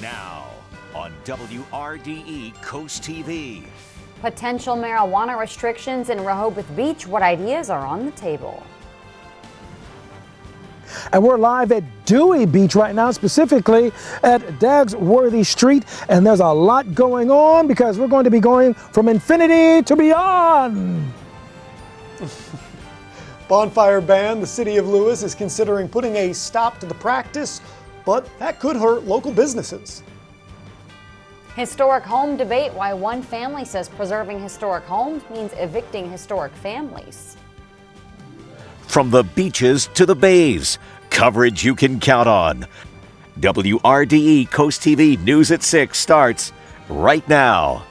Now on WRDE Coast TV. Potential marijuana restrictions in Rehoboth Beach. What ideas are on the table? And we're live at Dewey Beach right now, specifically at WRDE Street. And there's a lot going on because we're going to be going from infinity to beyond. Bonfire ban. The city of Lewis is considering putting a stop to the practice, but that could hurt local businesses. Historic home debate. Why one family says preserving historic homes means evicting historic families. From the beaches to the bays, coverage you can count on. WRDE Coast TV News at 6 starts right now.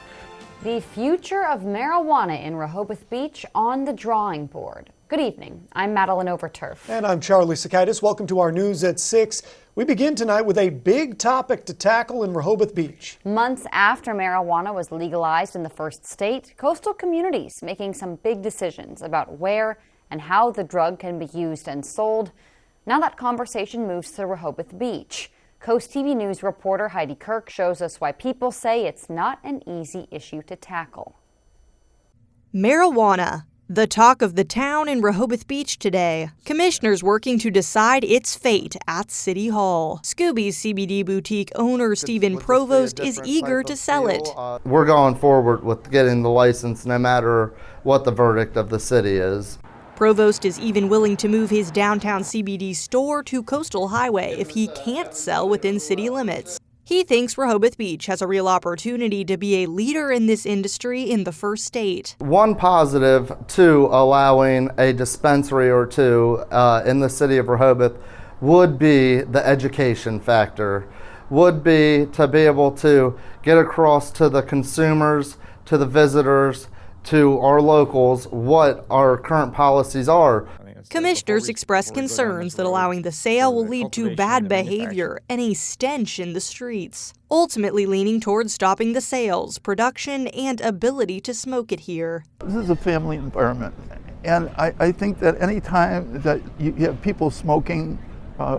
The future of marijuana in Rehoboth Beach on the drawing board. Good evening. I'm Madeline Overturf. And I'm Charlie Sakaitis. Welcome to our News at 6. We begin tonight with a big topic to tackle in Rehoboth Beach. Months after marijuana was legalized in the first state, coastal communities making some big decisions about where and how the drug can be used and sold. Now that conversation moves to Rehoboth Beach. Coast TV News reporter Heidi Kirk shows us why people say it's not an easy issue to tackle. Marijuana, the talk of the town in Rehoboth Beach today. Commissioners working to decide its fate at City Hall. Scooby's CBD boutique owner Stephen Provost is eager to sell it. We're going forward with getting the license no matter what the verdict of the city is. Provost is even willing to move his downtown CBD store to Coastal Highway if he can't sell within city limits. He thinks Rehoboth Beach has a real opportunity to be a leader in this industry in the first state. One positive to allowing a dispensary or two in the city of Rehoboth would be the education factor, would be to be able to get across to the consumers, to the visitors, to our locals what our current policies are. Commissioners express concerns that allowing the sale will lead to bad behavior and a stench in the streets, ultimately leaning towards stopping the sales, production, and ability to smoke it here. This is a family environment, and I think that any time that you have people smoking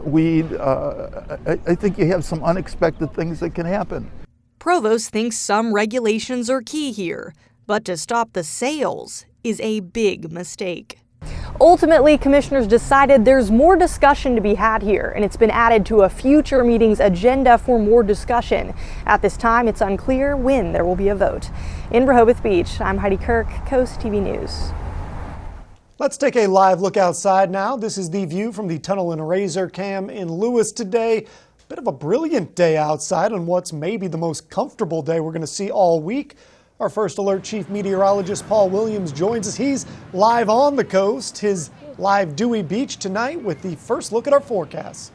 weed, I think you have some unexpected things that can happen. Provost thinks some regulations are key here, but to stop the sales is a big mistake. Ultimately, commissioners decided there's more discussion to be had here, and it's been added to a future meeting's agenda for more discussion. At this time, it's unclear when there will be a vote. In Rehoboth Beach, I'm Heidi Kirk, Coast TV News. Let's take a live look outside now. This is the view from the Tunnel and Razor cam in Lewis today. Bit of a brilliant day outside on what's maybe the most comfortable day we're going to see all week. Our first alert chief meteorologist Paul Williams joins us. He's live on the coast, his live Dewey Beach tonight with the first look at our forecast.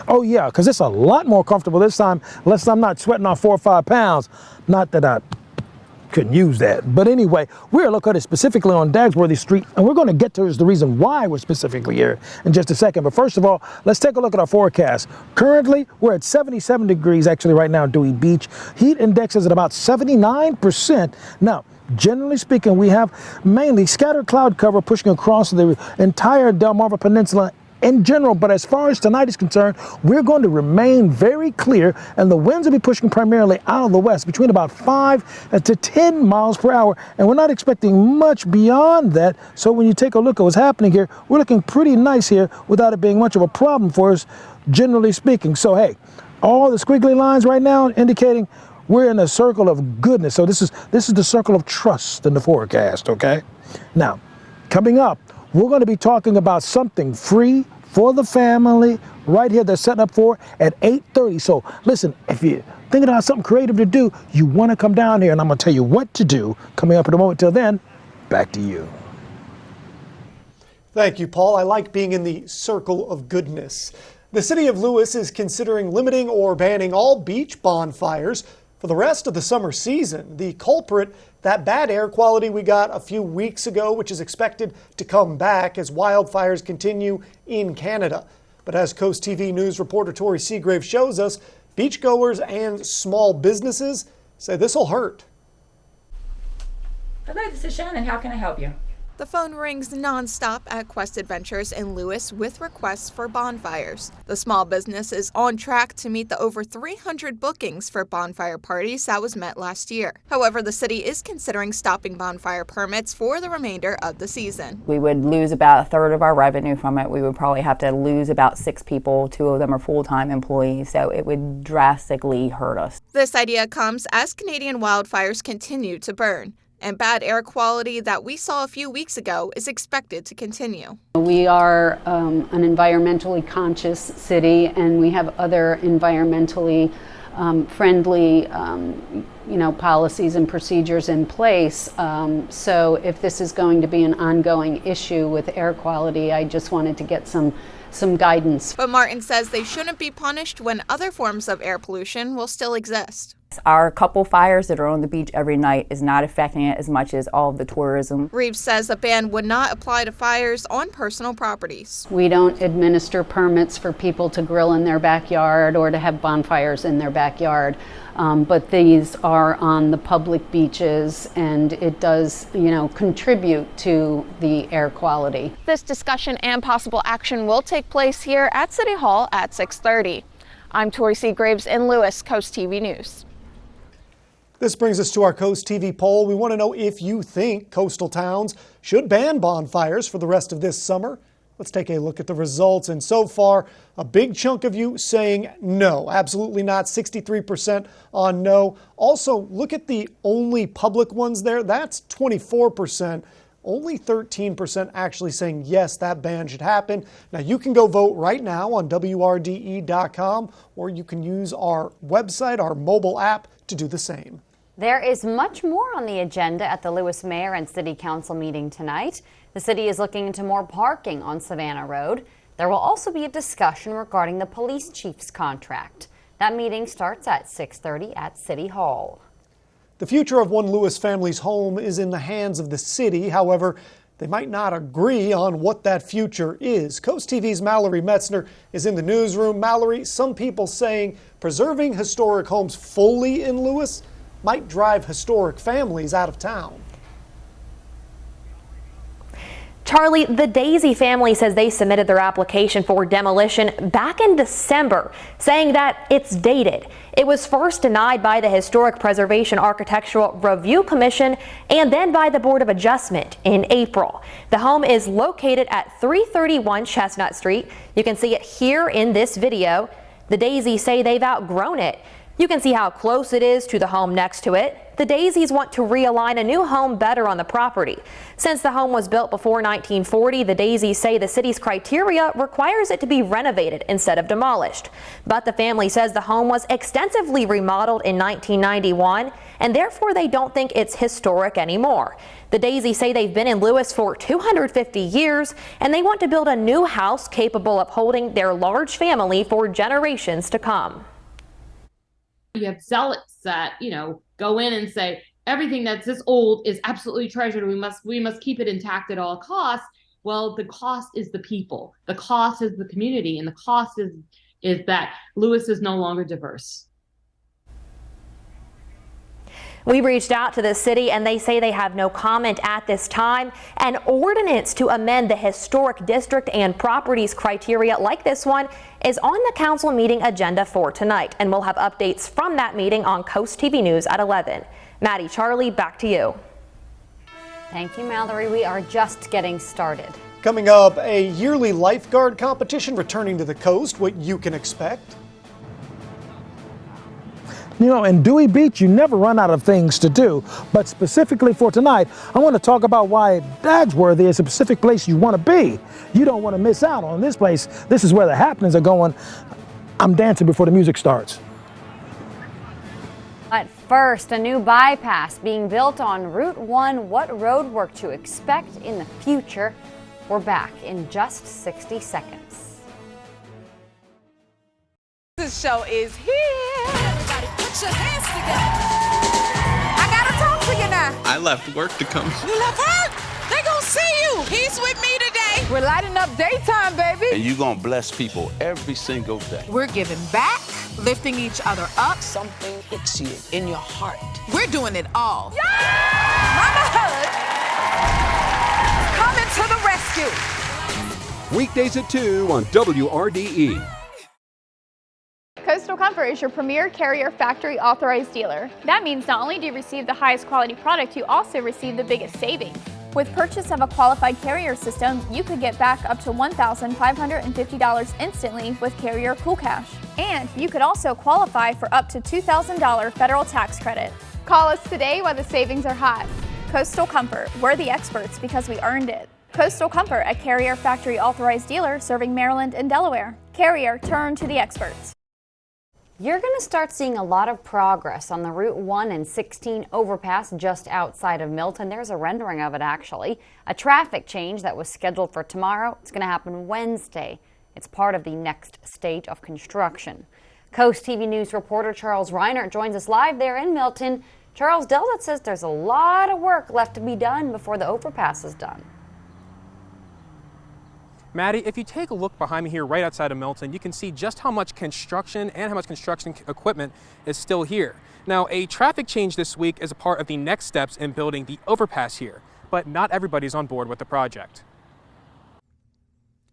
Oh yeah, because it's a lot more comfortable this time, unless I'm not sweating off 4 or 5 pounds. Not that I couldn't use that. But anyway, we're located specifically on WRDE Street, and we're going to get to the reason why we're specifically here in just a second. But first of all, let's take a look at our forecast. Currently, we're at 77 degrees actually right now at Dewey Beach. Heat index is at about 79%. Now, generally speaking, we have mainly scattered cloud cover pushing across the entire Delmarva Peninsula in general, but as far as tonight is concerned, we're going to remain very clear, and the winds will be pushing primarily out of the west between about 5 to 10 miles per hour, and we're not expecting much beyond that. So when you take a look at what's happening here, we're looking pretty nice here without it being much of a problem for us, generally speaking. So hey, all the squiggly lines right now indicating we're in a circle of goodness. So this is the circle of trust in the forecast, okay? Now, coming up, we're going to be talking about something free for the family right here they're setting up for at 8:30. So listen, if you're thinking about something creative to do, you want to come down here, and I'm going to tell you what to do coming up in a moment. Till then, back to you. Thank you, Paul. I like being in the circle of goodness. The city of Lewis is considering limiting or banning all beach bonfires for the rest of the summer season. The culprit, that bad air quality we got a few weeks ago, which is expected to come back as wildfires continue in Canada. But as Coast TV News reporter Tori Seagrave shows us, beachgoers and small businesses say this will hurt. Hello, this is Shannon. How can I help you? The phone rings nonstop at Quest Adventures in Lewis with requests for bonfires. The small business is on track to meet the over 300 bookings for bonfire parties that was met last year. However, the city is considering stopping bonfire permits for the remainder of the season. We would lose about a third of our revenue from it. We would probably have to lose about 6 people. 2 of them are full-time employees, so it would drastically hurt us. This idea comes as Canadian wildfires continue to burn, and bad air quality that we saw a few weeks ago is expected to continue. We are an environmentally conscious city, and we have other environmentally friendly policies and procedures in place. So if this is going to be an ongoing issue with air quality, I just wanted to get some guidance. But Martin says they shouldn't be punished when other forms of air pollution will still exist. Our couple fires that are on the beach every night is not affecting it as much as all of the tourism. Reeves says a ban would not apply to fires on personal properties. We don't administer permits for people to grill in their backyard or to have bonfires in their backyard. But these are on the public beaches, and it does, contribute to the air quality. This discussion and possible action will take place here at City Hall at 6:30. I'm Tori Seagraves in Lewis, Coast TV News. This brings us to our Coast TV poll. We want to know if you think coastal towns should ban bonfires for the rest of this summer. Let's take a look at the results. And so far, a big chunk of you saying no, absolutely not, 63% on no. Also, look at the only public ones there. That's 24%. Only 13% actually saying yes, that ban should happen. Now, you can go vote right now on WRDE.com, or you can use our website, our mobile app, to do the same. There is much more on the agenda at the Lewis Mayor and City Council meeting tonight. The city is looking into more parking on Savannah Road. There will also be a discussion regarding the police chief's contract. That meeting starts at 6:30 at City Hall. The future of one Lewis family's home is in the hands of the city. However, they might not agree on what that future is. Coast TV's Mallory Metzner is in the newsroom. Mallory, some people saying preserving historic homes fully in Lewis might drive historic families out of town. Charlie, the Daisy family says they submitted their application for demolition back in December, saying that it's dated. It was first denied by the Historic Preservation Architectural Review Commission and then by the Board of Adjustment in April. The home is located at 331 Chestnut Street. You can see it here in this video. The Daisies say they've outgrown it. You can see how close it is to the home next to it. The Daisies want to realign a new home better on the property. Since the home was built before 1940, the Daisies say the city's criteria requires it to be renovated instead of demolished. But the family says the home was extensively remodeled in 1991, and therefore they don't think it's historic anymore. The Daisies say they've been in Lewis for 250 years, and they want to build a new house capable of holding their large family for generations to come. You have zealots that, go in and say everything that's this old is absolutely treasured. We must keep it intact at all costs. Well, the cost is the people. The cost is the community, and the cost is that Lewis is no longer diverse. We reached out to the city and they say they have no comment at this time. An ordinance to amend the historic district and properties criteria like this one is on the council meeting agenda for tonight, and we'll have updates from that meeting on Coast TV News at 11. Maddie, Charlie, back to you. Thank you, Mallory. We are just getting started. Coming up, a yearly lifeguard competition returning to the coast, what you can expect. In Dewey Beach, you never run out of things to do. But specifically for tonight, I want to talk about why Dagsworthy is a specific place you want to be. You don't want to miss out on this place. This is where the happenings are going. I'm dancing before the music starts. But first, a new bypass being built on Route 1. What road work to expect in the future? We're back in just 60 seconds. This show is here. Everybody put your hands together. I gotta talk to you now. I left work to come. You left her? They gonna see you. He's with me today. We're lighting up daytime, baby. And you're gonna bless people every single day. We're giving back, lifting each other up. Something hits you in your heart. We're doing it all. Yeah! Mama hug. to the rescue. Weekdays at 2 on WRDE. Coastal Comfort is your premier Carrier factory authorized dealer. That means not only do you receive the highest quality product, you also receive the biggest savings. With purchase of a qualified Carrier system, you could get back up to $1,550 instantly with Carrier Cool Cash. And you could also qualify for up to $2,000 federal tax credit. Call us today while the savings are hot. Coastal Comfort, we're the experts because we earned it. Coastal Comfort, a Carrier factory authorized dealer serving Maryland and Delaware. Carrier, turn to the experts. You're going to start seeing a lot of progress on the Route 1 and 16 overpass just outside of Milton. There's a rendering of it, actually. A traffic change that was scheduled for tomorrow. It's going to happen Wednesday. It's part of the next stage of construction. Coast TV News reporter Charles Reinert joins us live there in Milton. Charles, Delta says there's a lot of work left to be done before the overpass is done. Maddie, if you take a look behind me here right outside of Milton, you can see just how much construction and how much construction equipment is still here. Now, a traffic change this week is a part of the next steps in building the overpass here, but not everybody's on board with the project.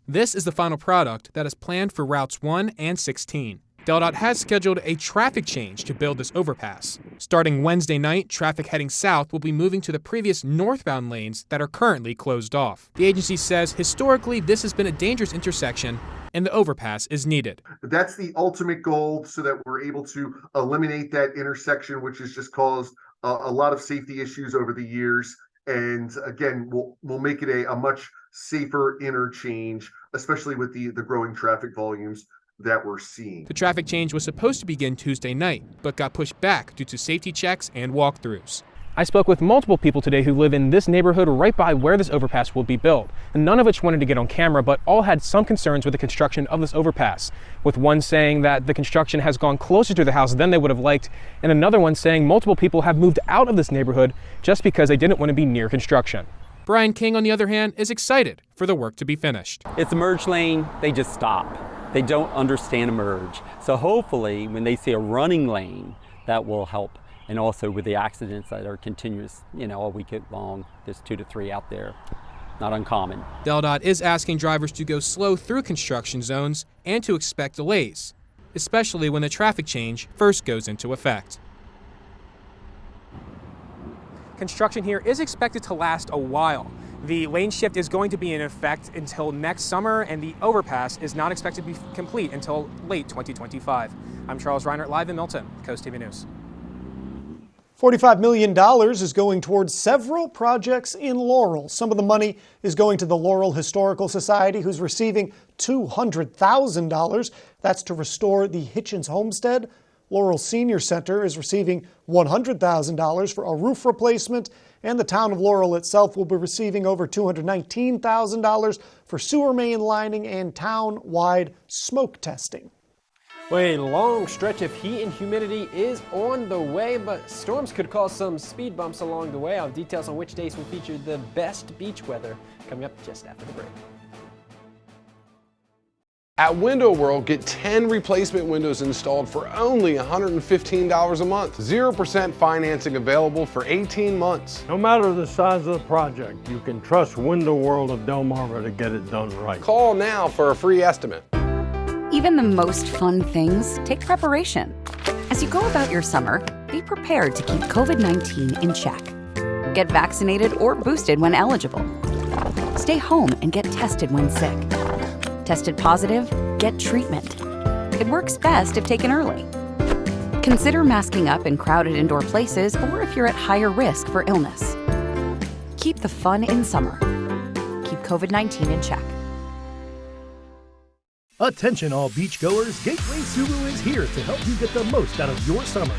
This is the final product that is planned for routes 1 and 16. DelDOT has scheduled a traffic change to build this overpass. Starting Wednesday night, traffic heading south will be moving to the previous northbound lanes that are currently closed off. The agency says historically this has been a dangerous intersection and the overpass is needed. That's the ultimate goal so that we're able to eliminate that intersection, which has just caused a lot of safety issues over the years. And again, we'll make it a much safer interchange, especially with the growing traffic volumes that we're seeing. The traffic change was supposed to begin Tuesday night, but got pushed back due to safety checks and walkthroughs. I spoke with multiple people today who live in this neighborhood right by where this overpass will be built, and none of which wanted to get on camera, but all had some concerns with the construction of this overpass, with one saying that the construction has gone closer to the house than they would have liked, and another one saying multiple people have moved out of this neighborhood just because they didn't want to be near construction. Brian King, on the other hand, is excited for the work to be finished. It's a merge lane, they just stop. They don't understand a merge. So hopefully when they see a running lane, that will help. And also with the accidents that are continuous, all week long, there's 2 to 3 out there. Not uncommon. DelDOT is asking drivers to go slow through construction zones and to expect delays, especially when the traffic change first goes into effect. Construction here is expected to last a while. The lane shift is going to be in effect until next summer, and the overpass is not expected to be complete until late 2025. I'm Charles Reinert, live in Milton, Coast TV News. $45 million is going towards several projects in Laurel. Some of the money is going to the Laurel Historical Society, who's receiving $200,000. That's to restore the Hitchens Homestead. Laurel Senior Center is receiving $100,000 for a roof replacement, and the town of Laurel itself will be receiving over $219,000 for sewer main lining and town-wide smoke testing. Well, a long stretch of heat and humidity is on the way, but storms could cause some speed bumps along the way. I'll have details on which days will feature the best beach weather coming up just after the break. At Window World, get 10 replacement windows installed for only $115 a month. 0% financing available for 18 months. No matter the size of the project, you can trust Window World of Delmarva to get it done right. Call now for a free estimate. Even the most fun things take preparation. As you go about your summer, be prepared to keep COVID-19 in check. Get vaccinated or boosted when eligible. Stay home and get tested when sick. Tested positive? Get treatment. It works best if taken early. Consider masking up in crowded indoor places or if you're at higher risk for illness. Keep the fun in summer. Keep COVID-19 in check. Attention all beachgoers, Gateway Subaru is here to help you get the most out of your summer.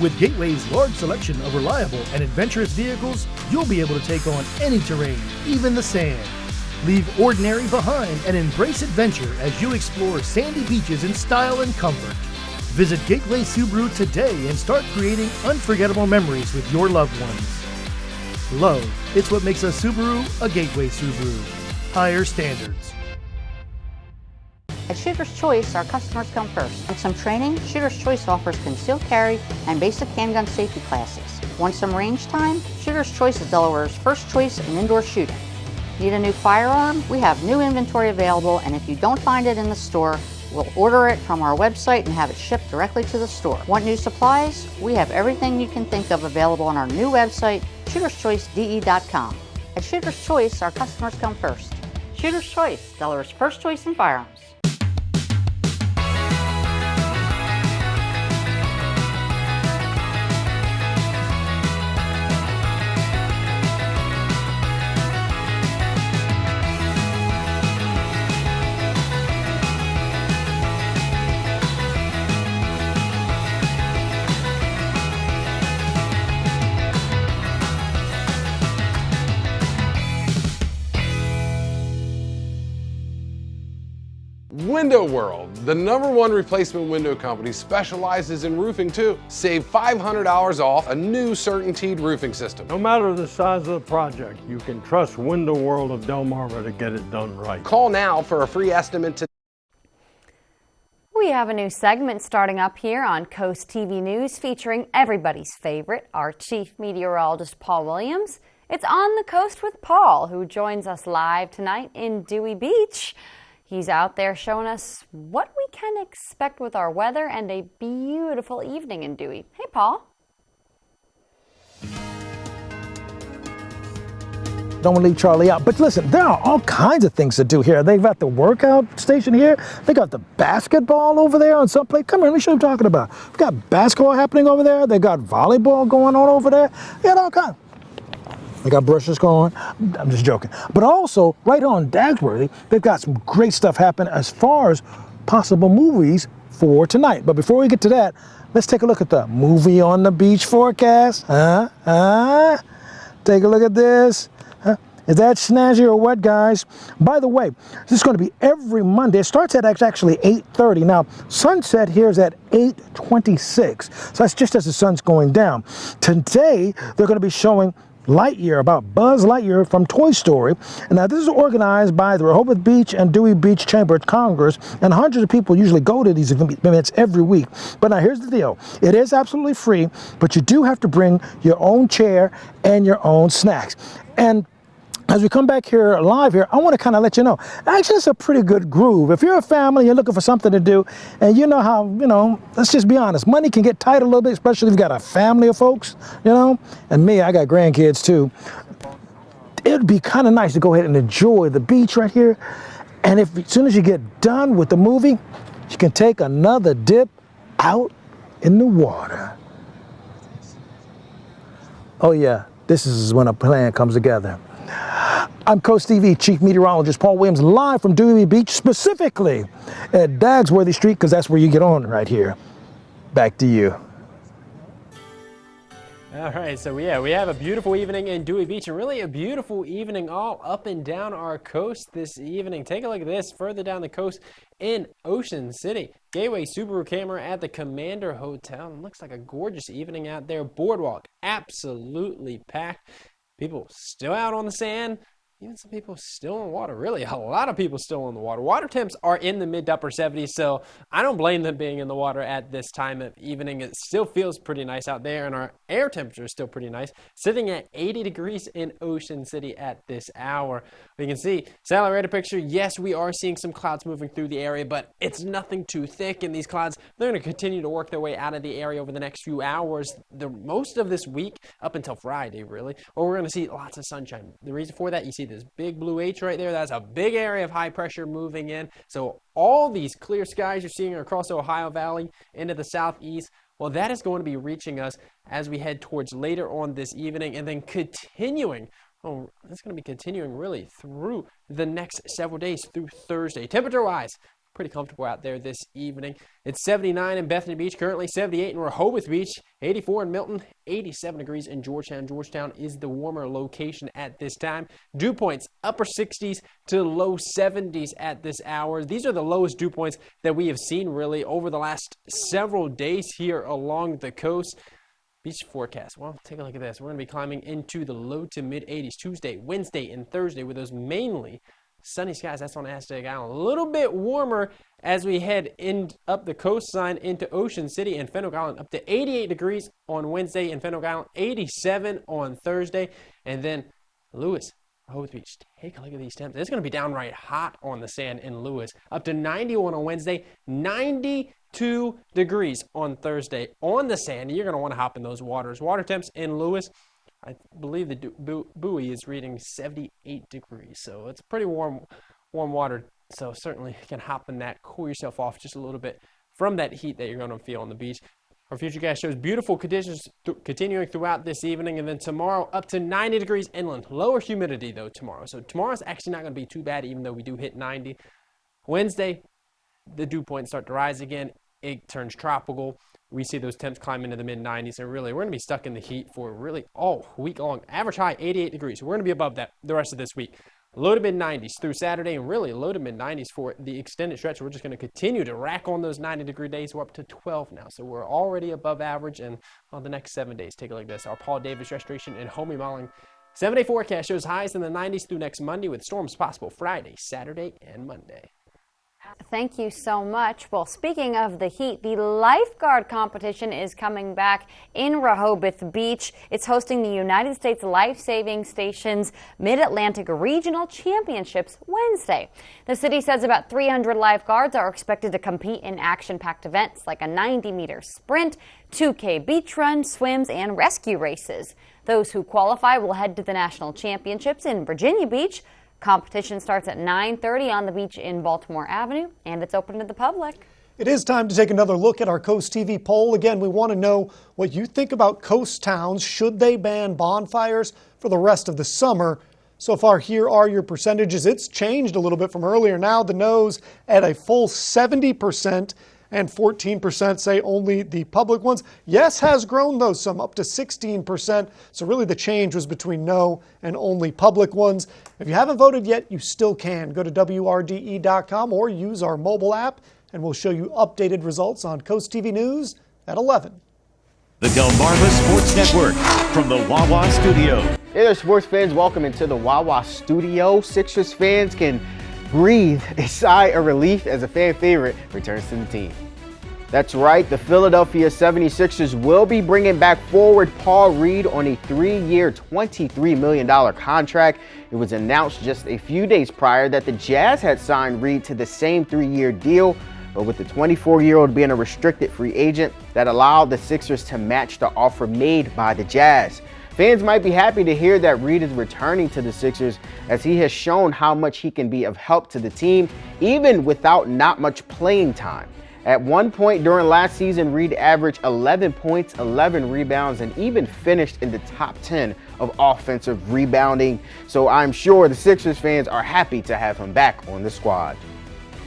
With Gateway's large selection of reliable and adventurous vehicles, you'll be able to take on any terrain, even the sand. Leave ordinary behind and embrace adventure as you explore sandy beaches in style and comfort. Visit Gateway Subaru today and start creating unforgettable memories with your loved ones. Love, it's what makes a Subaru a Gateway Subaru. Higher standards. At Shooter's Choice, our customers come first. With some training, Shooter's Choice offers concealed carry and basic handgun safety classes. Want some range time? Shooter's Choice is Delaware's first choice in indoor shooting. Need a new firearm? We have new inventory available, and if you don't find it in the store, we'll order it from our website and have it shipped directly to the store. Want new supplies? We have everything you can think of available on our new website, shooterschoicede.com. At Shooter's Choice, our customers come first. Shooter's Choice, Delaware's first choice in firearms. Window World, the #1 replacement window company, specializes in roofing too. Save $500 off a new CertainTeed roofing system. No matter the size of the project, you can trust Window World of Delmarva to get it done right. Call now for a free estimate today. We have a new segment starting up here on Coast TV News featuring everybody's favorite, our chief meteorologist, Paul Williams. It's On the Coast with Paul, who joins us live tonight in Dewey Beach. He's out there showing us what we can expect with our weather and a beautiful evening in Dewey. Hey, Paul. Don't want to leave Charlie out. But listen, there are all kinds of things to do here. They've got the workout station here. They got the basketball over there on some place. Come here, let me show you what I'm talking about. We've got basketball happening over there. They got volleyball going on over there. They got all kinds. They got brushes going. I'm just joking. But also, right here on Dagsworthy, they've got some great stuff happening as far as possible movies for tonight. But before we get to that, let's take a look at the movie on the beach forecast. Take a look at this. Is that snazzy or what, guys? By the way, this is going to be every Monday. It starts at actually 8:30. Now, sunset here is at 8:26. So that's just as the sun's going down. Today, they're going to be showing Lightyear, about Buzz Lightyear from Toy Story. And now this is organized by the Rehoboth Beach and Dewey Beach Chamber of Congress, and hundreds of people usually go to these events every week. But now here's the deal. It is absolutely free, but you do have to bring your own chair and your own snacks. And as we come back here live here, I want to kind of let you know, actually it's a pretty good groove. If you're a family, you're looking for something to do, and you know how, let's just be honest, money can get tight a little bit, especially if you've got a family of folks, and me, I got grandkids too. It'd be kind of nice to go ahead and enjoy the beach right here. And as soon as you get done with the movie, you can take another dip out in the water. Oh yeah, this is when a plan comes together. I'm Coast TV Chief Meteorologist Paul Williams, live from Dewey Beach, specifically at Dagsworthy Street, because that's where you get on right here. Back to you. All right, so yeah, we have a beautiful evening in Dewey Beach, and really a beautiful evening all up and down our coast this evening. Take a look at this further down the coast in Ocean City. Gateway Subaru camera at the Commander Hotel. It looks like a gorgeous evening out there. Boardwalk absolutely packed. People still out on the sand. Even some people still in the water. Really, a lot of people still in the water. Water temps are in the mid to upper 70s, so I don't blame them being in the water at this time of evening. It still feels pretty nice out there, and our air temperature is still pretty nice, sitting at 80 degrees in Ocean City at this hour. We can see satellite radar picture. Yes, we are seeing some clouds moving through the area, but it's nothing too thick, and these clouds, they're going to continue to work their way out of the area over the next few hours. Most of this week, up until Friday, really, or we're going to see lots of sunshine. The reason for that, you see this big blue H right there. That's a big area of high pressure moving in. So all these clear skies you're seeing across the Ohio Valley into the southeast, well, that is going to be reaching us as we head towards later on this evening, and then continuing. Oh, it's going to be continuing really through the next several days through Thursday. Temperature-wise, pretty comfortable out there this evening. It's 79 in Bethany Beach, currently 78 in Rehoboth Beach, 84 in Milton, 87 degrees in Georgetown. Georgetown is the warmer location at this time. Dew points, upper 60s to low 70s at this hour. These are the lowest dew points that we have seen really over the last several days here along the coast. Beach forecast. Well, take a look at this. We're going to be climbing into the low to mid 80s Tuesday, Wednesday, and Thursday with those mainly sunny skies. That's on Aztec Island. A little bit warmer as we head up the coastline into Ocean City and Fenwick Island. Up to 88 degrees on Wednesday in Fenwick Island, 87 on Thursday. And then Lewis, Rehoboth Beach, take a look at these temps. It's going to be downright hot on the sand in Lewis. Up to 91 on Wednesday, 92 degrees on Thursday on the sand. You're going to want to hop in those waters. Water temps in Lewis, I believe the buoy is reading 78 degrees. So it's pretty warm water. So certainly you can hop in that, cool yourself off just a little bit from that heat that you're going to feel on the beach. Our Futurecast shows beautiful conditions continuing throughout this evening, and then tomorrow up to 90 degrees inland. Lower humidity, though, tomorrow. So tomorrow's actually not going to be too bad, even though we do hit 90. Wednesday, the dew points start to rise again. It turns tropical. We see those temps climb into the mid-90s, and really, we're going to be stuck in the heat for really all week long. Average high, 88 degrees. So we're going to be above that the rest of this week. Low to mid-90s through Saturday, and really low to mid-90s for the extended stretch. We're just going to continue to rack on those 90-degree days. We're up to 12 now, so we're already above average. And on the next 7 days, take a look at this. Our Paul Davis Restoration and Home Remodeling 7-day forecast shows highs in the 90s through next Monday, with storms possible Friday, Saturday, and Monday. Thank you so much. Well, speaking of the heat, the lifeguard competition is coming back in Rehoboth Beach. It's hosting the United States Life Saving Station's Mid-Atlantic Regional Championships Wednesday. The city says about 300 lifeguards are expected to compete in action-packed events like a 90-meter sprint, 2K beach run, swims, and rescue races. Those who qualify will head to the national championships in Virginia Beach. Competition starts at 9:30 on the beach in Baltimore Avenue, and it's open to the public. It is time to take another look at our Coast TV poll. Again, we want to know what you think about coast towns. Should they ban bonfires for the rest of the summer? So far, here are your percentages. It's changed a little bit from earlier. Now the no's at a full 70%. And 14% say only the public ones. Yes has grown, though, some up to 16%. So really the change was between no and only public ones. If you haven't voted yet, you still can. Go to WRDE.com or use our mobile app, and we'll show you updated results on Coast TV News at 11. The Delmarva Sports Network from the Wawa Studio. Hey there, sports fans. Welcome into the Wawa Studio. Sixers fans can breathe a sigh of relief as a fan favorite returns to the team. That's right, the Philadelphia 76ers will be bringing back forward Paul Reed on a 3-year, $23 million contract. It was announced just a few days prior that the Jazz had signed Reed to the same 3-year deal, but with the 24-year-old being a restricted free agent, that allowed the Sixers to match the offer made by the Jazz. Fans might be happy to hear that Reed is returning to the Sixers, as he has shown how much he can be of help to the team, even without not much playing time. At one point during last season, Reed averaged 11 points, 11 rebounds, and even finished in the top 10 of offensive rebounding. So I'm sure the Sixers fans are happy to have him back on the squad.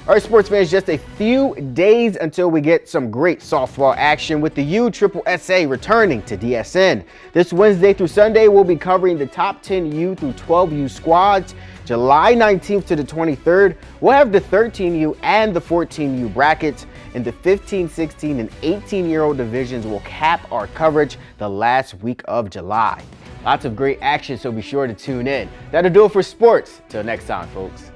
All right, sports fans, just a few days until we get some great softball action with the USSSA returning to DSN. This Wednesday through Sunday, we'll be covering the top 10 U through 12U squads. July 19th to the 23rd, we'll have the 13U and the 14U brackets, and the 15, 16, and 18-year-old divisions will cap our coverage the last week of July. Lots of great action, so be sure to tune in. That'll do it for sports. Till next time, folks.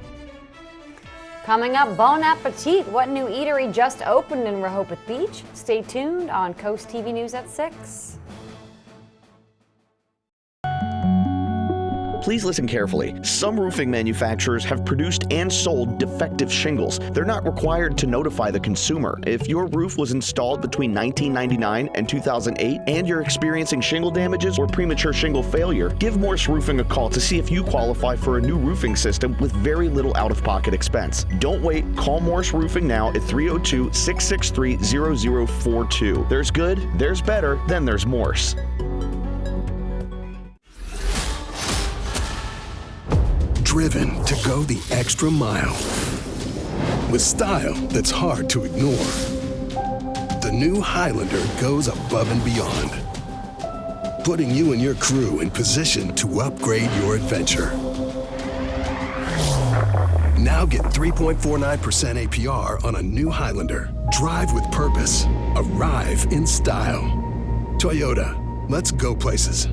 Coming up, Bon Appetit. What new eatery just opened in Rehoboth Beach? Stay tuned on Coast TV News at 6. Please listen carefully. Some roofing manufacturers have produced and sold defective shingles. They're not required to notify the consumer. If your roof was installed between 1999 and 2008 and you're experiencing shingle damages or premature shingle failure, give Morse Roofing a call to see if you qualify for a new roofing system with very little out-of-pocket expense. Don't wait. Call Morse Roofing now at 302-663-0042. There's good, there's better, then there's Morse. Driven to go the extra mile with style that's hard to ignore. The new Highlander goes above and beyond, putting you and your crew in position to upgrade your adventure. Now get 3.49% APR on a new Highlander. Drive with purpose. Arrive in style. Toyota, let's go places.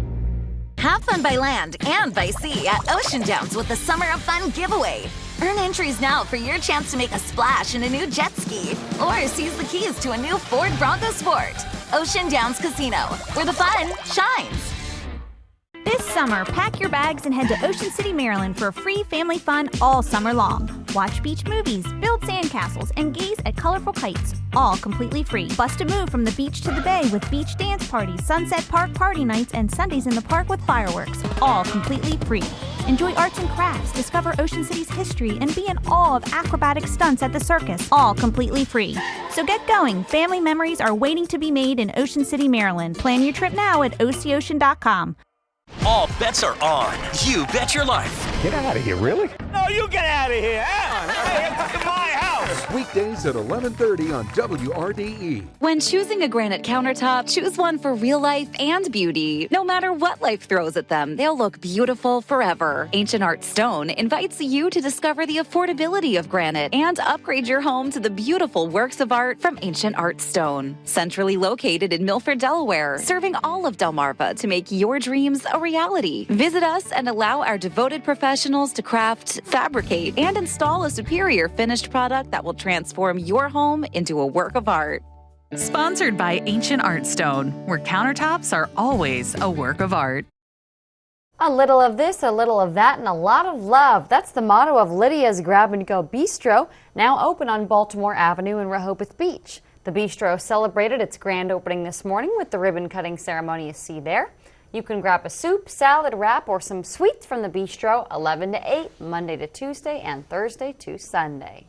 Have fun by land and by sea at Ocean Downs with the Summer of Fun giveaway. Earn entries now for your chance to make a splash in a new jet ski or seize the keys to a new Ford Bronco Sport. Ocean Downs Casino, where the fun shines. This summer, pack your bags and head to Ocean City, Maryland for free family fun all summer long. Watch beach movies, build sandcastles, and gaze at colorful kites, all completely free. Bust a move from the beach to the bay with beach dance parties, Sunset Park party nights, and Sundays in the park with fireworks, all completely free. Enjoy arts and crafts, discover Ocean City's history, and be in awe of acrobatic stunts at the circus, all completely free. So get going. Family memories are waiting to be made in Ocean City, Maryland. Plan your trip now at OCOcean.com. All bets are on. You bet your life. Get out of here, really? No, you get out of here. Hey, it's my house. Weekdays at 11:30 on WRDE. When choosing a granite countertop, choose one for real life and beauty. No matter what life throws at them, they'll look beautiful forever. Ancient Art Stone invites you to discover the affordability of granite and upgrade your home to the beautiful works of art from Ancient Art Stone. Centrally located in Milford, Delaware, serving all of Delmarva to make your dreams a reality. Visit us and allow our devoted professionals to craft, fabricate, and install a superior finished product that will transform your home into a work of art. Sponsored by Ancient Art Stone, where countertops are always a work of art. A little of this, a little of that, and a lot of love. That's the motto of Lydia's Grab and Go Bistro, now open on Baltimore Avenue in Rehoboth Beach. The bistro celebrated its grand opening this morning with the ribbon cutting ceremony you see there. You can grab a soup, salad, wrap, or some sweets from the bistro 11 to 8, Monday to Tuesday and Thursday to Sunday.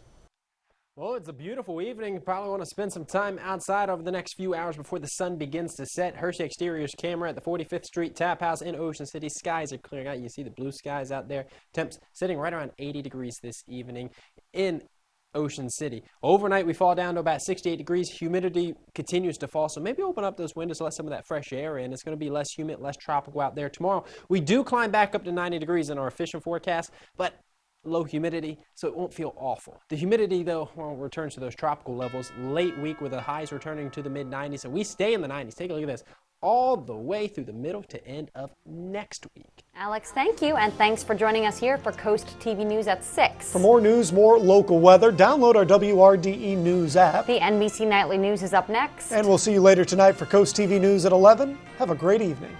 Well, it's a beautiful evening. You probably want to spend some time outside over the next few hours before the sun begins to set. Hershey Exteriors camera at the 45th Street Tap House in Ocean City. Skies are clearing out. You see the blue skies out there. Temps sitting right around 80 degrees this evening in Ocean City. Overnight, we fall down to about 68 degrees. Humidity continues to fall, so maybe open up those windows, let some of that fresh air in. It's going to be less humid, less tropical out there. Tomorrow, we do climb back up to 90 degrees in our official forecast, but low humidity, so it won't feel awful. The humidity, though, returns to those tropical levels late week with the highs returning to the mid-90s, so we stay in the 90s. Take a look at this. All the way through the middle to end of next week. Alex, thank you, and thanks for joining us here for Coast TV News at 6. For more news, more local weather, download our WRDE News app. The NBC Nightly News is up next. And we'll see you later tonight for Coast TV News at 11. Have a great evening.